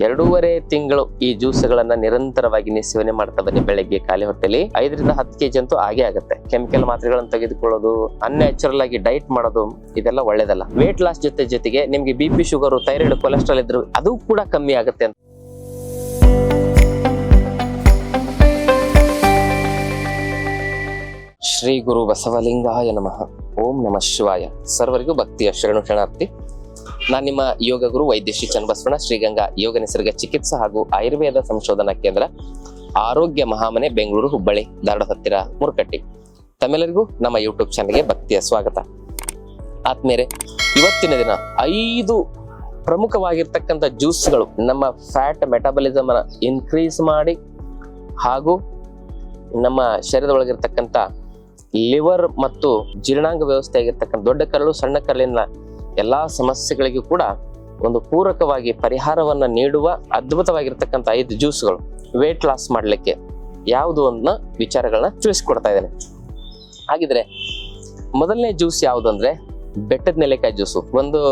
2.5 ತಿಂಗಳು ಈ ಜ್ಯೂಸ್ಗಳನ್ನ ನಿರಂತರವಾಗಿ ನೀವು ಸೇವನೆ ಮಾಡ್ತಾ ಬನ್ನಿ. ಬೆಳಗ್ಗೆ ಖಾಲಿ ಹೊಟ್ಟೆಲಿ 5 ರಿಂದ 10 kg ಅಂತೂ ಆಗೇ ಆಗುತ್ತೆ. ಕೆಮಿಕಲ್ ಮಾತ್ರೆಗಳನ್ನು ತೆಗೆದುಕೊಳ್ಳೋದು, ಅನ್ಯಾಚುರಲ್ ಆಗಿ ಡೈಟ್ ಮಾಡೋದು ಇದೆಲ್ಲ ಒಳ್ಳೇದಲ್ಲ. ವೇಟ್ ಲಾಸ್ ಜೊತೆಗೆ ನಿಮ್ಗೆ BP, ಶುಗರ್, ಥೈರಾಯ್ಡ್, ಕೊಲೆಸ್ಟ್ರಾಲ್ ಇದ್ರು ಅದು ಕೂಡ ಕಮ್ಮಿ ಆಗುತ್ತೆ ಅಂತ. ಶ್ರೀ ಗುರು ಬಸವಲಿಂಗಾಯ ನಮಃ. ಓಂ ನಮಃ ಶಿವಾಯ. ಸರ್ವರಿಗೂ ಭಕ್ತಿಯ ಶರಣು ಶರಣಾರ್ಥಿ. ನಾನು ನಿಮ್ಮ ಯೋಗ ಗುರು ವೈದ್ಯ ಶ್ರೀ ಚನ್ನಬಸವಣ್ಣ, ಶ್ರೀಗಂಗಾ ಯೋಗ ನಿಸರ್ಗ ಚಿಕಿತ್ಸಾ ಹಾಗೂ ಆಯುರ್ವೇದ ಸಂಶೋಧನಾ ಕೇಂದ್ರ, ಆರೋಗ್ಯ ಮಹಾಮನೆ, ಬೆಂಗಳೂರು, ಹುಬ್ಬಳ್ಳಿ, ಧಾರವಾಡ ಹತ್ತಿರ, ಮುರುಕಟ್ಟಿ. ತಮ್ಮೆಲ್ಲರಿಗೂ ನಮ್ಮ ಯೂಟ್ಯೂಬ್ ಚಾನಲ್ಗೆ ಭಕ್ತಿಯ ಸ್ವಾಗತ. ಆದ್ಮೇಲೆ ಇವತ್ತಿನ ದಿನ 5 ಪ್ರಮುಖವಾಗಿರ್ತಕ್ಕಂಥ ಜ್ಯೂಸ್ಗಳು ನಮ್ಮ ಫ್ಯಾಟ್ ಮೆಟಾಬಲಿಸಮ್ ಅನ್ನ ಇನ್ಕ್ರೀಸ್ ಮಾಡಿ ಹಾಗೂ ನಮ್ಮ ಶರೀರದೊಳಗಿರ್ತಕ್ಕಂಥ ಲಿವರ್ ಮತ್ತು ಜೀರ್ಣಾಂಗ ವ್ಯವಸ್ಥೆ ಆಗಿರ್ತಕ್ಕಂಥ ದೊಡ್ಡ ಕರಳು, ಸಣ್ಣ ಕರಳಿನ ಎಲ್ಲಾ ಸಮಸ್ಯೆಗಳಿಗೂ ಕೂಡ ಒಂದು ಪೂರಕವಾಗಿ ಪರಿಹಾರವನ್ನ ನೀಡುವ ಅದ್ಭುತವಾಗಿರ್ತಕ್ಕಂಥ 5 ಜ್ಯೂಸ್ಗಳು ವೇಟ್ ಲಾಸ್ ಮಾಡ್ಲಿಕ್ಕೆ ಯಾವುದು ಅನ್ನೋ ವಿಚಾರಗಳನ್ನ ತಿಳಿಸ್ಕೊಡ್ತಾ ಇದ್ದೇನೆ. ಹಾಗಿದ್ರೆ ಮೊದಲನೇ ಜ್ಯೂಸ್ ಯಾವುದು ಅಂದ್ರೆ ಬೆಟ್ಟದ ನೆಲ್ಲಿಕಾಯಿ ಜ್ಯೂಸು. ಒಂದು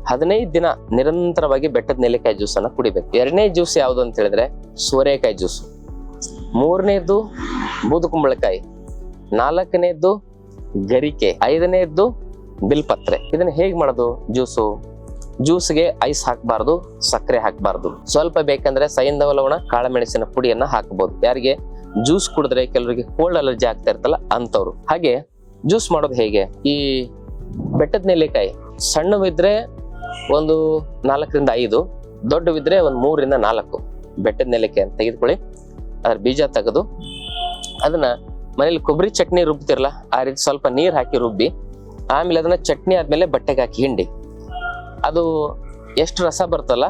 15 ದಿನ ನಿರಂತರವಾಗಿ ಬೆಟ್ಟದ ನೆಲ್ಲಿಕಾಯಿ ಜ್ಯೂಸ್ ಅನ್ನ ಕುಡಿಬೇಕು. 2ನೇ ಜ್ಯೂಸ್ ಯಾವುದು ಅಂತ ಹೇಳಿದ್ರೆ ಸೋರೆಕಾಯಿ ಜ್ಯೂಸು. 3ನೇದ್ದು ಬೂದುಕುಂಬಳಕಾಯಿ, 4ನೇದ್ದು ಗರಿಕೆ, 5ನೇದ್ದು ಬಿಲ್ಪತ್ರೆ. ಇದನ್ನ ಹೇಗ್ ಮಾಡೋದು? ಜ್ಯೂಸ್ಗೆ ಐಸ್ ಹಾಕಬಾರ್ದು, ಸಕ್ಕರೆ ಹಾಕಬಾರ್ದು. ಸ್ವಲ್ಪ ಬೇಕಂದ್ರೆ ಸೈಂಧವ ಲವಣ, ಕಾಳಮೆಣಸಿನ ಪುಡಿಯನ್ನ ಹಾಕಬಹುದು. ಯಾರಿಗೆ ಜ್ಯೂಸ್ ಕುಡಿದ್ರೆ ಕೆಲವರಿಗೆ ಕೋಲ್ಡ್ ಅಲರ್ಜಿ ಆಗ್ತಾ ಇರ್ತಲ್ಲ ಅಂತವ್ರು. ಹಾಗೆ ಜ್ಯೂಸ್ ಮಾಡೋದು ಹೇಗೆ? ಈ ಬೆಟ್ಟದ ನೆಲ್ಲಿಕಾಯಿ ಸಣ್ಣವಿದ್ರೆ ಒಂದು 4 ರಿಂದ 5, ದೊಡ್ಡವಿದ್ರೆ ಒಂದು 3 ರಿಂದ 4 ಬೆಟ್ಟದ ನೆಲ್ಲಿಕಾಯಿ ತೆಗೆದುಕೊಳ್ಳಿ. ಅದ್ರ ಬೀಜ ತೆಗೆದು ಅದನ್ನ ಮನೇಲಿ ಕೊಬ್ಬರಿ ಚಟ್ನಿ ರುಬ್ತಿರಲ್ಲ ಆ ರೀತಿ ಸ್ವಲ್ಪ ನೀರ್ ಹಾಕಿ ರುಬ್ಬಿ, ಆಮೇಲೆ ಅದನ್ನ ಚಟ್ನಿ ಆದ್ಮೇಲೆ ಬಟ್ಟೆಗೆ ಹಾಕಿ ಹಿಂಡಿ, ಅದು ಎಷ್ಟು ರಸ ಬರ್ತಲ್ಲ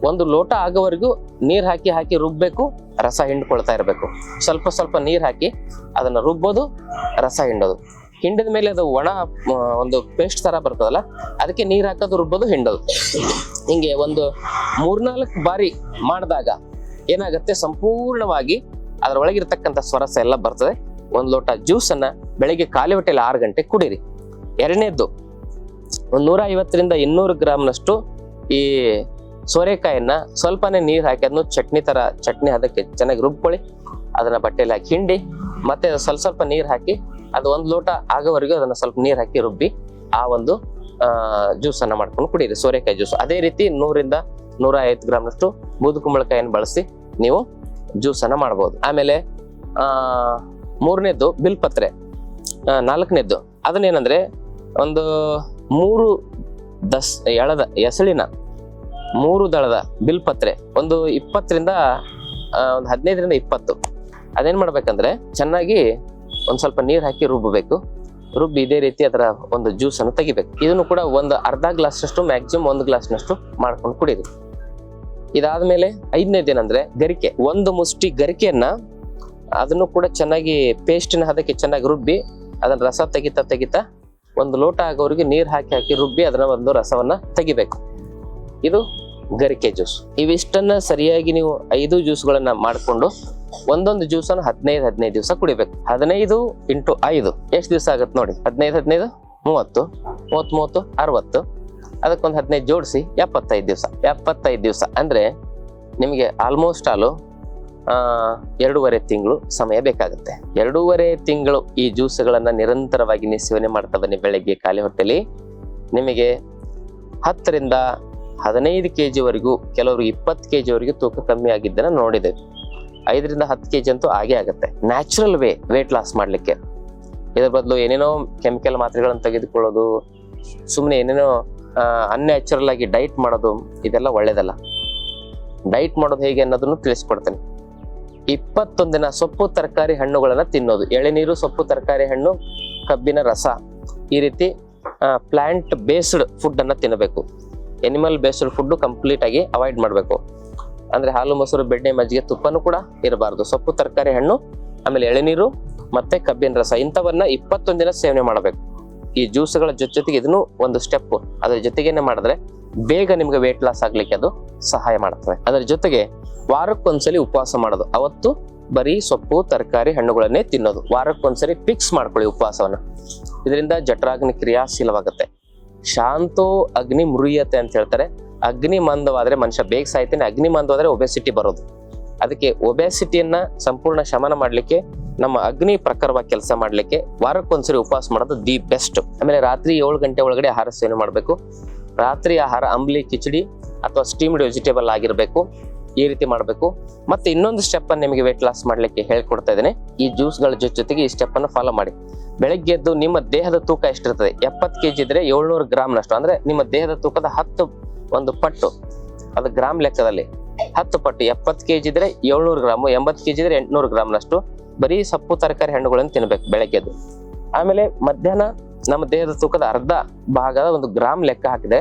1 ಲೋಟ ಆಗೋವರೆಗೂ ನೀರ್ ಹಾಕಿ ರುಬ್ಬೇಕು. ರಸ ಹಿಂಡ್ಕೊಳ್ತಾ ಇರಬೇಕು. ಸ್ವಲ್ಪ ನೀರ್ ಹಾಕಿ ಅದನ್ನ ರುಬ್ಬೋದು, ರಸ ಹಿಂಡೋದು. ಹಿಂಡಿದ ಮೇಲೆ ಅದು ಒಣ ಒಂದು ಪೇಸ್ಟ್ ತರ ಬರ್ತದಲ್ಲ, ಅದಕ್ಕೆ ನೀರ್ ಹಾಕೋದು, ರುಬ್ಬೋದು, ಹಿಂಡೋದು. ಹಿಂಗೆ ಒಂದು 3-4 ಬಾರಿ ಮಾಡಿದಾಗ ಏನಾಗುತ್ತೆ, ಸಂಪೂರ್ಣವಾಗಿ ಅದರೊಳಗಿರ್ತಕ್ಕಂಥ ಸ್ವರಸ ಎಲ್ಲ ಬರ್ತದೆ. 1 ಲೋಟ ಜ್ಯೂಸ್ ಅನ್ನ ಬೆಳಿಗ್ಗೆ ಖಾಲಿ ಹೊಟ್ಟೆಯಲ್ಲಿ 6 ಗಂಟೆ ಕುಡೀರಿ. 2ನೇದ್ದು ಒಂದು 150 ರಿಂದ 200 ಗ್ರಾಮ್ನಷ್ಟು ಈ ಸೋರೆಕಾಯನ್ನ ಸ್ವಲ್ಪನೇ ನೀರ್ ಹಾಕಿ ಅದನ್ನು ಚಟ್ನಿ ಅದಕ್ಕೆ ಚೆನ್ನಾಗಿ ರುಬ್ಕೊಳ್ಳಿ. ಅದನ್ನ ಬಟ್ಟೆಯಲ್ಲಿ ಹಾಕಿ ಹಿಂಡಿ, ಮತ್ತೆ ಸ್ವಲ್ಪ ನೀರ್ ಹಾಕಿ ಅದು 1 ಲೋಟ ಆಗೋವರೆಗೂ ಅದನ್ನ ಸ್ವಲ್ಪ ನೀರ್ ಹಾಕಿ ರುಬ್ಬಿ ಆ ಒಂದು ಜ್ಯೂಸ್ ಅನ್ನ ಮಾಡ್ಕೊಂಡು ಕುಡೀರಿ, ಸೋರೆಕಾಯಿ ಜ್ಯೂಸ್. ಅದೇ ರೀತಿ 100 ರಿಂದ 150 ಗ್ರಾಮ್ನಷ್ಟು ಬೂದುಕುಂಬಳಕಾಯಿಯನ್ನು ಬಳಸಿ ನೀವು ಜ್ಯೂಸ್ ಅನ್ನ ಮಾಡಬಹುದು. ಆಮೇಲೆ 3ನೇದ್ದು ಬಿಲ್ಪತ್ರೆ, 4ನೇದ್ದು ಅದನ್ನೇನಂದ್ರೆ ಒಂದು 3 ಎಸಳಿನ 3 ದಳದ ಬಿಲ್ಪತ್ರೆ, ಒಂದು 20 ರಿಂದ ಒಂದು 15 ರಿಂದ 20. ಅದೇನ್ ಮಾಡ್ಬೇಕಂದ್ರೆ ಚೆನ್ನಾಗಿ ಒಂದ್ ಸ್ವಲ್ಪ ನೀರ್ ಹಾಕಿ ರುಬ್ಬಬೇಕು. ರುಬ್ಬಿ ಇದೇ ರೀತಿ ಅದರ ಒಂದು ಜ್ಯೂಸ್ ಅನ್ನು ತೆಗಿಬೇಕು. ಇದನ್ನು ಕೂಡ ಒಂದು ಅರ್ಧ ಗ್ಲಾಸ್ನಷ್ಟು, ಮ್ಯಾಕ್ಸಿಮಮ್ 1 ಗ್ಲಾಸ್ನಷ್ಟು ಮಾಡ್ಕೊಂಡು ಕುಡೀರಿ. ಇದಾದ್ಮೇಲೆ 5ನೇದು ಏನಂದ್ರೆ ಗರಿಕೆ. 1 ಮುಷ್ಟಿ ಗರಿಕೆಯನ್ನ ಅದನ್ನು ಕೂಡ ಚೆನ್ನಾಗಿ ಪೇಸ್ಟಿನ ಹದಕ್ಕೆ ಚೆನ್ನಾಗಿ ರುಬ್ಬಿ ಅದನ್ನ ರಸ ತೆಗಿತಾ 1 ಲೋಟ ಆಗೋವರೆಗೆ ನೀರ್ ಹಾಕಿ ರುಬ್ಬಿ ಅದನ್ನ ಒಂದು ರಸವನ್ನ ತೆಗಿಬೇಕು. ಇದು ಗರಿಕೆ ಜ್ಯೂಸ್. ಇವಿಷ್ಟನ್ನ ಸರಿಯಾಗಿ ನೀವು 5 ಜ್ಯೂಸ್ಗಳನ್ನ ಮಾಡ್ಕೊಂಡು ಒಂದೊಂದು ಜ್ಯೂಸನ್ನು 15 ದಿವಸ ಕುಡಿಬೇಕು. 15 × 5 ಎಷ್ಟು ದಿವಸ ಆಗತ್ತೆ ನೋಡಿ? 15 30 30 60, ಅದಕ್ಕೊಂದು 15 ಜೋಡಿಸಿ 75 ದಿವಸ. 75 ದಿವಸ ಅಂದ್ರೆ ನಿಮಗೆ ಆಲ್ಮೋಸ್ಟ್ 2.5 ತಿಂಗಳು ಸಮಯ ಬೇಕಾಗುತ್ತೆ. 2.5 ತಿಂಗಳು ಈ ಜ್ಯೂಸ್ಗಳನ್ನ ನಿರಂತರವಾಗಿ ನೀವು ಸೇವನೆ ಮಾಡ್ತಾ ಬನ್ನಿ. ಬೆಳಗ್ಗೆ ಖಾಲಿ ಹೊಟ್ಟೆಲಿ ನಿಮಗೆ 10 ರಿಂದ 15 kg ವರೆಗೂ, ಕೆಲವರು 20 kg ವರೆಗೂ ತೂಕ ಕಮ್ಮಿ ಆಗಿದ್ದನ್ನ ನೋಡಿದೆ. 5 ರಿಂದ 10 kg ಅಂತೂ ಆಗೇ ಆಗುತ್ತೆ. ನ್ಯಾಚುರಲ್ ವೇಟ್ ಲಾಸ್ ಮಾಡ್ಲಿಕ್ಕೆ. ಇದರ ಬದಲು ಏನೇನೋ ಕೆಮಿಕಲ್ ಮಾತ್ರೆಗಳನ್ನು ತೆಗೆದುಕೊಳ್ಳೋದು, ಸುಮ್ಮನೆ ಏನೇನೋ ಅನ್ಯಾಚುರಲ್ ಆಗಿ ಡೈಟ್ ಮಾಡೋದು ಇದೆಲ್ಲ ಒಳ್ಳೇದಲ್ಲ. ಡೈಟ್ ಮಾಡೋದು ಹೇಗೆ ಅನ್ನೋದನ್ನು ತಿಳಿಸ್ಕೊಡ್ತೇನೆ. 21 ದಿನ ಸೊಪ್ಪು ತರಕಾರಿ ಹಣ್ಣುಗಳನ್ನ ತಿನ್ನೋದು. ಎಳೆನೀರು, ಸೊಪ್ಪು ತರಕಾರಿ ಹಣ್ಣು, ಕಬ್ಬಿನ ರಸ, ಈ ರೀತಿ ಪ್ಲಾಂಟ್ ಬೇಸ್ಡ್ ಫುಡ್ ಅನ್ನ ತಿನ್ನಬೇಕು. ಎನಿಮಲ್ ಬೇಸ್ಡ್ ಫುಡ್ ಕಂಪ್ಲೀಟ್ ಆಗಿ ಅವಾಯ್ಡ್ ಮಾಡಬೇಕು. ಅಂದ್ರೆ ಹಾಲು, ಮೊಸರು, ಬೆಣ್ಣೆ, ಮಜ್ಜಿಗೆ, ತುಪ್ಪನೂ ಕೂಡ ಇರಬಾರ್ದು. ಸೊಪ್ಪು ತರಕಾರಿ ಹಣ್ಣು, ಆಮೇಲೆ ಎಳೆನೀರು ಮತ್ತೆ ಕಬ್ಬಿನ ರಸ, ಇಂಥವನ್ನ 21 ದಿನ ಸೇವನೆ ಮಾಡಬೇಕು. ಈ ಜ್ಯೂಸ್ಗಳ ಜೊತೆಗೆ ಇದನ್ನು ಒಂದು ಸ್ಟೆಪ್ ಅದ್ರ ಜೊತೆಗೇನೆ ಮಾಡಿದ್ರೆ ಬೇಗ ನಿಮ್ಗೆ ವೇಟ್ ಲಾಸ್ ಆಗ್ಲಿಕ್ಕೆ ಅದು ಸಹಾಯ ಮಾಡ್ತದೆ. ಅದರ ಜೊತೆಗೆ ವಾರಕ್ಕೊಂದ್ಸಲಿ ಉಪವಾಸ ಮಾಡೋದು. ಅವತ್ತು ಬರೀ ಸೊಪ್ಪು ತರಕಾರಿ ಹಣ್ಣುಗಳನ್ನೇ ತಿನ್ನೋದು. ವಾರಕ್ಕೊಂದ್ಸರಿ ಫಿಕ್ಸ್ ಮಾಡ್ಕೊಳ್ಳಿ ಉಪವಾಸವನ್ನ. ಇದರಿಂದ ಜಠರಾಗ್ನಿ ಕ್ರಿಯಾಶೀಲವಾಗುತ್ತೆ. ಶಾಂತೋ ಅಗ್ನಿ ಮುರಿಯತೆ ಅಂತ ಹೇಳ್ತಾರೆ. ಅಗ್ನಿ ಮಂದವಾದ್ರೆ ಮನುಷ್ಯ ಬೇಗ ಸಾಯ್ತಾನೆ, ಅಗ್ನಿ ಮಂದವಾದ್ರೆ ಒಬೆಸಿಟಿ ಬರೋದು. ಅದಕ್ಕೆ ಒಬೆಸಿಟಿಯನ್ನ ಸಂಪೂರ್ಣ ಶಮನ ಮಾಡ್ಲಿಕ್ಕೆ, ನಮ್ಮ ಅಗ್ನಿ ಪ್ರಖರವಾಗಿ ಕೆಲಸ ಮಾಡ್ಲಿಕ್ಕೆ ವಾರಕ್ಕೊಂದ್ಸರಿ ಉಪವಾಸ ಮಾಡೋದು ದಿ ಬೆಸ್ಟ್. ಆಮೇಲೆ ರಾತ್ರಿ 7 ಗಂಟೆ ಒಳಗಡೆ ಆಹಾರ ಸೇವನೆ ಮಾಡಬೇಕು. ರಾತ್ರಿ ಆಹಾರ ಅಂಬ್ಲಿ, ಕಿಚಡಿ ಅಥವಾ ಸ್ಟೀಮ್ಡ್ ವೆಜಿಟೇಬಲ್ ಆಗಿರ್ಬೇಕು. ಈ ರೀತಿ ಮಾಡಬೇಕು. ಮತ್ತೆ ಇನ್ನೊಂದು ಸ್ಟೆಪ್ ಅನ್ನು ನಿಮಗೆ ವೇಟ್ ಲಾಸ್ ಮಾಡ್ಲಿಕ್ಕೆ ಹೇಳ್ಕೊಡ್ತಾ ಇದ್ದೇನೆ. ಈ ಜ್ಯೂಸ್ಗಳ ಜೊತೆಗೆ ಈ ಸ್ಟೆಪ್ ಅನ್ನು ಫಾಲೋ ಮಾಡಿ. ಬೆಳಗ್ಗೆ ಎದ್ದು ನಿಮ್ಮ ದೇಹದ ತೂಕ ಎಷ್ಟಿರ್ತದೆ, 70 kg ಇದ್ರೆ 700 ಗ್ರಾಮ್ನಷ್ಟು, ಅಂದ್ರೆ ನಿಮ್ಮ ದೇಹದ ತೂಕದ 10 ಪಟ್ಟು, ಅದು ಗ್ರಾಮ್ ಲೆಕ್ಕದಲ್ಲಿ 10 ಪಟ್ಟು. 70 kg ಇದ್ರೆ 700 ಗ್ರಾಮು, 80 kg ಇದ್ರೆ 800 ಗ್ರಾಮ್ನಷ್ಟು ಬರೀ ಸೊಪ್ಪು ತರಕಾರಿ ಹಣ್ಣುಗಳನ್ನು ತಿನ್ಬೇಕು ಬೆಳಗ್ಗೆದ್ದು. ಆಮೇಲೆ ಮಧ್ಯಾಹ್ನ ನಮ್ಮ ದೇಹದ ತೂಕದ ಅರ್ಧ ಭಾಗದ 1 ಗ್ರಾಮ್ ಲೆಕ್ಕ ಹಾಕಿದೆ,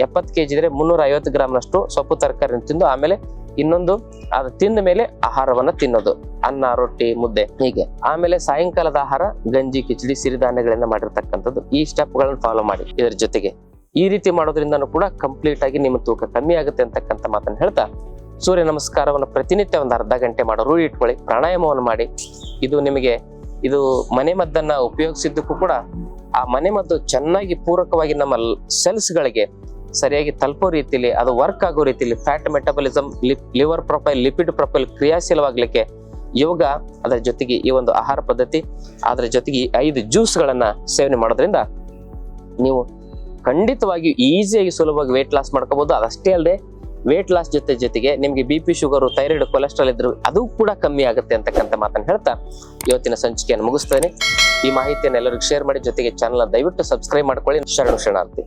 70 kg ಇದ್ರೆ 350 ಗ್ರಾಮ್ನಷ್ಟು ಸೊಪ್ಪು ತರಕಾರಿ ತಿಂದು, ಆಮೇಲೆ ಇನ್ನೊಂದು ಅದು ತಿಂದ ಮೇಲೆ ಆಹಾರವನ್ನ ತಿನ್ನೋದು, ಅನ್ನ, ರೊಟ್ಟಿ, ಮುದ್ದೆ ಹೀಗೆ. ಆಮೇಲೆ ಸಾಯಂಕಾಲದ ಆಹಾರ ಗಂಜಿ, ಕಿಚಡಿ, ಸಿರಿಧಾನ್ಯಗಳಿಂದ ಮಾಡಿರ್ತಕ್ಕಂಥದ್ದು. ಈ ಸ್ಟೆಪ್ ಗಳನ್ನು ಫಾಲೋ ಮಾಡಿ. ಇದರ ಜೊತೆಗೆ ಈ ರೀತಿ ಮಾಡೋದ್ರಿಂದನೂ ಕೂಡ ಕಂಪ್ಲೀಟ್ ಆಗಿ ನಿಮ್ಮ ತೂಕ ಕಮ್ಮಿ ಆಗುತ್ತೆ ಅಂತಕ್ಕಂಥ ಮಾತನ್ನು ಹೇಳ್ತಾ, ಸೂರ್ಯ ನಮಸ್ಕಾರವನ್ನು ಪ್ರತಿನಿತ್ಯ 1 ಅರ್ಧ ಗಂಟೆ ಮಾಡೋ ರೂಢಿ ಇಟ್ಕೊಳ್ಳಿ. ಪ್ರಾಣಾಯಾಮವನ್ನು ಮಾಡಿ. ಇದು ಮನೆ ಮದ್ದನ್ನ ಉಪಯೋಗಿಸಿದ್ದಕ್ಕೂ ಕೂಡ ಆ ಮನೆ ಮದ್ದು ಚೆನ್ನಾಗಿ ಪೂರಕವಾಗಿ ನಮ್ಮ ಸೆಲ್ಸ್ ಗಳಿಗೆ ಸರಿಯಾಗಿ ತಲುಪೋ ರೀತಿಯಲ್ಲಿ, ಅದು ವರ್ಕ್ ಆಗೋ ರೀತಿಯಲ್ಲಿ, fat metabolism, liver profile, lipid profile ಕ್ರಿಯಾಶೀಲವಾಗ್ಲಿಕ್ಕೆ ಯೋಗ, ಅದರ ಜೊತೆಗೆ ಈ ಒಂದು ಆಹಾರ ಪದ್ಧತಿ, ಅದರ ಜೊತೆಗೆ 5 ಜ್ಯೂಸ್ಗಳನ್ನ ಸೇವನೆ ಮಾಡೋದ್ರಿಂದ ನೀವು ಖಂಡಿತವಾಗಿ ಈಸಿಯಾಗಿ ಸುಲಭವಾಗಿ ವೇಟ್ ಲಾಸ್ ಮಾಡ್ಕೋಬಹುದು. ಅದಷ್ಟೇ ಅಲ್ಲದೆ ವೇಟ್ ಲಾಸ್ ಜೊತೆಗೆ ನಿಮ್ಗೆ BP, ಶುಗರ್, ಥೈರಾಯ್ಡ್, ಕೊಲೆಸ್ಟ್ರಾಲ್ ಇದ್ರು ಅದು ಕೂಡ ಕಮ್ಮಿ ಆಗುತ್ತೆ ಅಂತಕ್ಕಂಥ ಮಾತನ್ನು ಹೇಳ್ತಾ ಇವತ್ತಿನ ಸಂಚಿಕೆಯನ್ನು ಮುಗಿಸ್ತೇನೆ. ಈ ಮಾಹಿತಿಯನ್ನು ಎಲ್ಲರಿಗೂ ಶೇರ್ ಮಾಡಿ. ಜೊತೆಗೆ ಚಾನಲ್ ದಯವಿಟ್ಟು ಸಬ್ಸ್ಕ್ರೈಬ್ ಮಾಡ್ಕೊಳ್ಳಿ. ಶರಣಾರ್ಥಿ.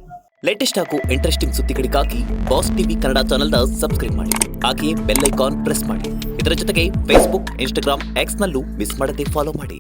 ಲೇಟೆಸ್ಟ್ ಹಾಗೂ ಇಂಟ್ರೆಸ್ಟಿಂಗ್ ಸುದ್ದಿಗಳಿಗಾಗಿ ಬಾಸ್ ಟಿವಿ ಕನ್ನಡ ಚಾನೆಲ್ನ ಸಬ್ಸ್ಕ್ರೈಬ್ ಮಾಡಿ. ಹಾಗೆಯೇ ಬೆಲ್ ಐಕಾನ್ ಪ್ರೆಸ್ ಮಾಡಿ. ಇದರ ಜೊತೆಗೆ ಫೇಸ್ಬುಕ್, ಇನ್ಸ್ಟಾಗ್ರಾಮ್, ಎಕ್ಸ್ ನಲ್ಲೂ ಮಿಸ್ ಮಾಡದೆ ಫಾಲೋ ಮಾಡಿ.